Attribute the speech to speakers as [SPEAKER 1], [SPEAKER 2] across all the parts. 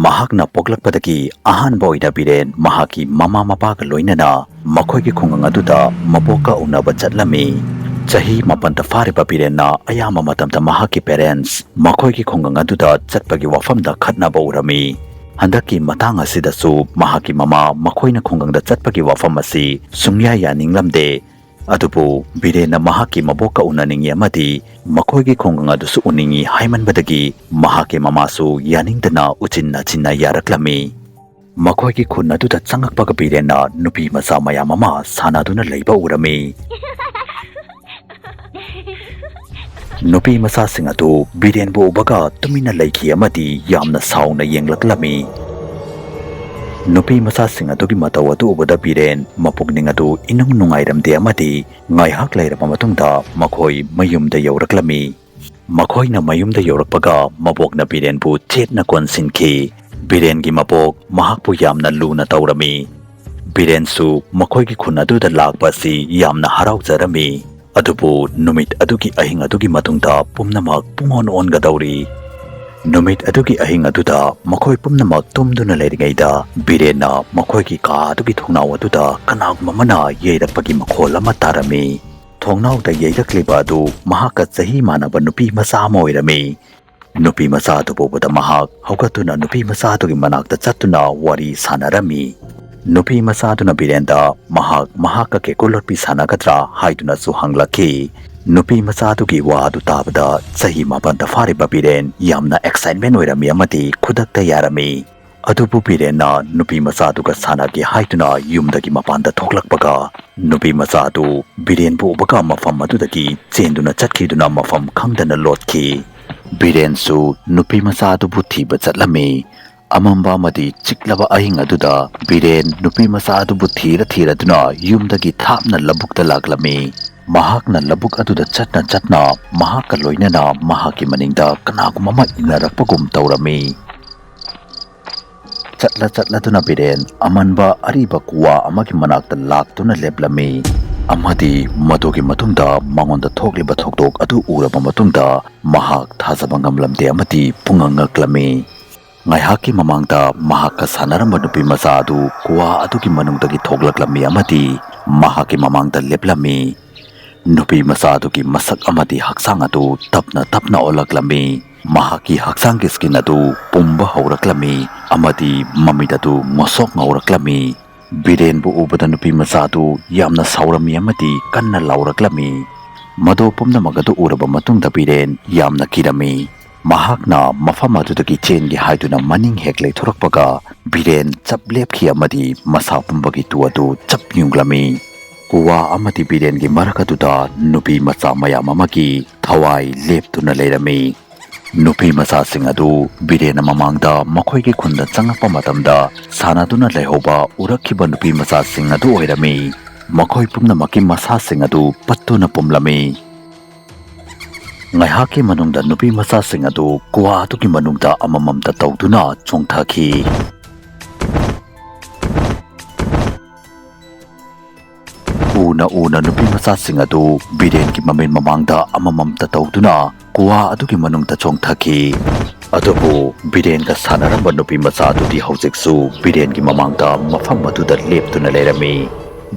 [SPEAKER 1] mahakna poklakpadagi ahanba oina biren mahaki mama mapaga loinana makhoigi khungang aduda maboka unaba chatlami chahi mapanta fariba birenna ayama matamta mahaki parents makhoigi khungang aduda chatpagi wafamda khatnaba urami handaki matang asidasu mahaki mama makhoina khungangda chatpagi wafam asi sungya yaninglamde adubu birena mahaki maboka unaningi amadi makhoigi khongang adusu uningi haimanbadagi mahaki mamasu yaningdana uchinna chinna yaraklami makhoigi khun aduda changakpaga birena nupi macha mayam ama sanaduna leiba urami nupi macha sing adu biren bu ubaga tumina leikhi amadi yamna sauna yenglaklami Nupi macha sing adugi mataw adu ubada biren mapugning adu inung nungairamde amadi ngaihak lairapa matungda makhoi mayumda yauraklami makhoina mayumda yaurakpaga mabokna biren bu chetna konsinki biren gi mabok mahakpu yamna luna taurami biren su makhoigi khun aduda lakpa si yamna haraujarami adubu numit adugi ahing adugi matungda pumnamak pungon ongadawri Numit adugi ahing aduda makhoi pumnamak tumduna leirigaida birena makhoigi ka adugi thongnaw aduda kanag mamana yeirakpagi makhol ama tarami thongnaw da yeirakliba adu mahaka chahi manaba nupi macha ama oirami nupi macha adu bobada mahak haugatuna nupi macha adugi manakta chatuna wari sanarami nupi macha aduna birenda mahaka ke kolorpi sanagatra haiduna su hanglaki Nupi macha adugi wa adu tabada chahi mapanta fariba biren yamna excitement oirami amati khudakta yarami adubu birena nupi macha aduga sanagi haituna yumdagi mapanda thoklakpaga nupi macha adu biren bu ubaga mafam adudagi chenduna chatkiduna mafam khangdana lotki biren su nupi macha adubu thiba chatlami amamba madi chiklaba ahing aduda biren nupi macha adubu thiraduna yumdagi thapna labukta laklami Mahakna labuk aduda chatna mahaka loinana mahaki maningda kanagumama inarakpagum taurami chatla tuna biren amanba ariba kuwa amaki manakta laktuna leblami amadi madogi matungda mangonda thokliba thokdok adu uraba matungda mahak thajaba ngamlamde amati pungangaklami ngaihaki mamangda mahaka sanaramba nupi macha adu kuwa adugi manungdagi thoklaklami amati mahaki mamangda leblami Nupi macha adugi masak amadi haksang adu tapna olaklami mahaki haksang ki skin adu pumba hauraklami amadi mamidadu ngosok ngauraklami biren bu ubada nupi macha adu yamna saurami amadi kanna lauraklami mado pumna magadu uraba matungda biren yamna kirami mahakna mafam adudagi chengi haiduna maning heklei thorakpaga biren chaplepkhi amadi masa pumbagi tu adu chapyunglami Kuwa amati biren gi marakaduda nupi macha mayam amagi thawai leptuna leirami nupi macha sing adu biren mamangda makhoigi khunda changakpa matamda sanaduna lehoba urakhiba nupi macha sing adu oirami makhoi pumnamaki masa sing adu pattuna pumlami ngaihaki manungda nupi macha sing adu kuwa atugi manungda amamamta tawduna chongthaki Una nupi macha sing adu biren ki mamin mamangda amamamta tawduna kuwa adugi manungta chongthaki adubu biren ka sanaramba nupi macha adudi haujiksu biren ki mamangda mafam aduda leptuna leirami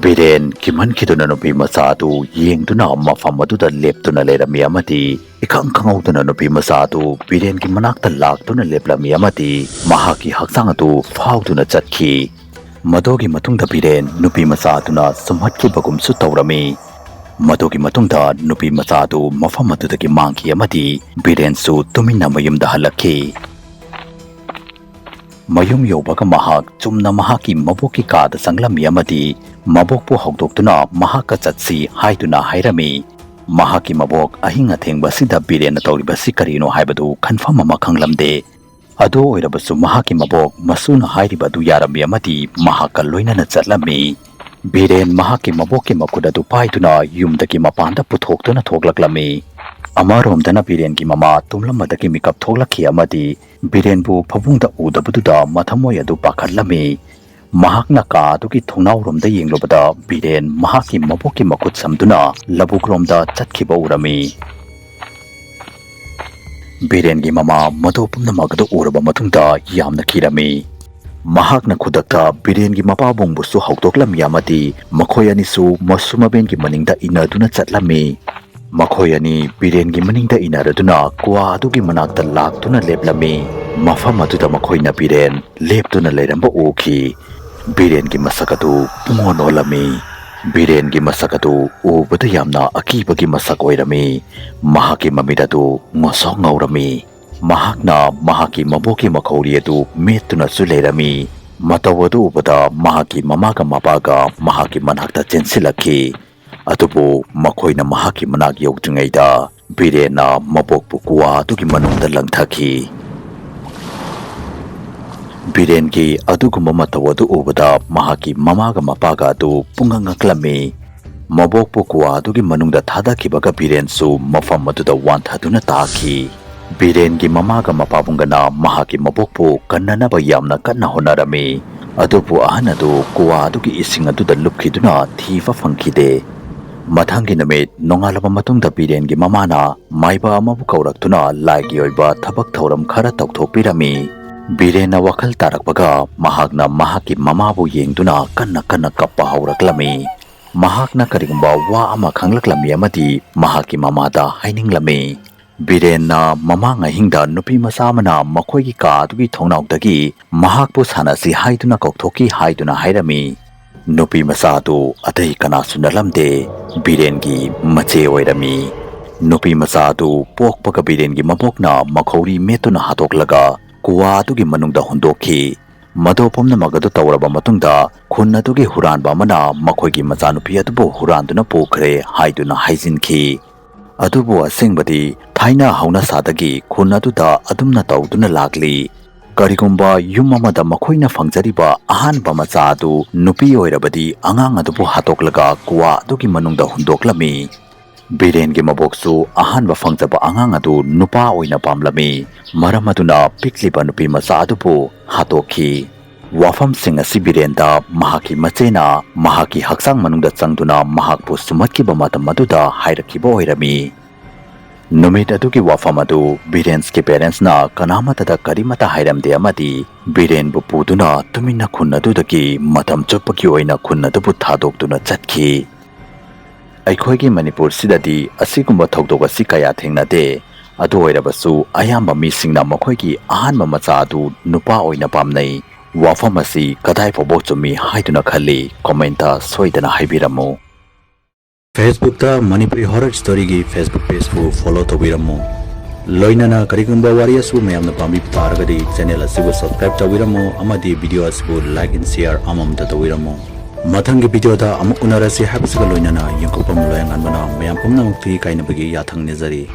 [SPEAKER 1] biren ki mankhiduna nupi macha adu yengduna mafam aduda leptuna leirami amati ikhang khangauduna nupi macha adu biren ki manakta laktuna leplami amati mahaki haksang adu fauduna chatki Madogi matungda biren nupi macha aduna sumhatki bagumsu taurami madogi matungda nupi macha adu mafam adudagi mangki amadi biren su tumina mayumda halakki mayum yobaga mahak chumna mahaki maboki kada sanglami amadi mabokpu hokdoktuna mahaka chatsi haiduna hairami mahaki mabok ahinga thengba sida biren tawribasi karino haibadu confirm ama khanglamde adu oirabasu mahaki mabok masuna hairibadu yarami amati mahaka loinana chatlami biren mahaki maboki makudadu paiduna yumdagi mapanda puthoktuna thoklaklami amaromdana biren gi mama tumlamadagi mikap thoklakhi amadi biren bu phabungda udabududa mathamoi adu pakhatlami mahakna ka adugi thongnawromda yenglobada biren mahaki maboki makut samduna labukromda chatkhiba urami Birengi mama mado pumnamakpu uraba matungda yamna kirami. Mahakna khudakta birengi mapabungbusu haukdoklami amadi makhoi anisu masumabengi maningda inaduna chatlami. Makhoi ani birengi maningda inaraduna kwa adugi manakta laktuna leplami. Mafam aduda makhoina biren leptuna leiramba uki. Birengi masakatu pungonolami. Birengi masakatu ubada yamna akibagi masak oirami. Mahaki mamidatu ngosok ngaurami. Mahakna mahaki maboki makhauri adu metuna suleirami. Matawadu ubada mahaki mamaga mapaga mahaki manakta chensilaki. Atubu makhoina mahaki manak yokjungaida birena mabokpu kuwa adugi manungda langthaki. Birengi adugumba matawadu ubada mahaki mamaga mapaga adu pungangaklami. Mabokpu kuwa adugi manungda thadakibaga birensu mafam aduda wanthaduna taki. Birengi mamaga mapabungana mahaki mabokpu kannanaba yamna kanna honarami. Adubu ahanadu kuwa adugi ising aduda lupkhiduna thifa fangkhide. Mathangi namit nongalaba matungda birengi mamana maiba amabu kauraktuna laigi oiba thabak thauram khara tokthokpirami. Birena wakal tarakpaga mahakna mahaki mamabu yengduna kanna kappa hauraklami. Mahakna karigumba wa ama khanglaklami amadi mahaki mamada haininglami. Birena mamanga hingda nupi masamana makhoigi ka adugi thongnaukdagi mahakpu sanasi haiduna kokthoki haiduna hairami. Nupi masadu atai kanasu nalamde birengi mache oirami. Nupi masadu pokpaga birengi mabokna makhauri metuna hatoklaga kuwa adugi manungda hundoki. Mado pumnamagadu tawraba matungda khun adugi huranba amana makhoigi machanupi adubu huranduna pukhre haiduna haijinki. Adubu asengbadi thaina hauna sadagi khun aduda adumna tawduna lagli. Karigumba yum amada makhoina fangjariba ahanba macha adu nupi oirabadi angang adubu hatoklaga kuwa adugi manungda hundoklami. Birengi maboksu ahanba fangjaba angang adu nupa oina pamlami. Maram aduna pikliba nupi macha adubu hatoki. Wafam sing asi birenda mahaki machena mahaki haksang manungda changduna mahakpu sumatkiba matam aduda hairakiba oirami. Numit adugi wafam adu Birenski parents na kanamatata karimata hairamde amadi Biren bu puduna tumina khun adudagi matam chupaki oina khun adubu thadokduna chatki. Aikhoigi Manipur sidadi asigumba thokdok asi kaya thengnade. Adu oirabasu ayamba misingna makhoigi ahanba macha adu nupa oina pamnai. Wafam asi kadai phobok chumi haiduna khali commenta soidana haibiramu.
[SPEAKER 2] Facebook ta Manipuri horror story gi Facebook page fu follow tawiramu. Loinana karigumba wariya su mayamna pambi paragadi channel asibu subscribe tawiramu amadi video asibu like and share amam ta tawiramu. Mathangi video da amuk unarasi habisiga loinana yangkopam loyangan bana mayam pumnamakpu kainabagi yathang nizari.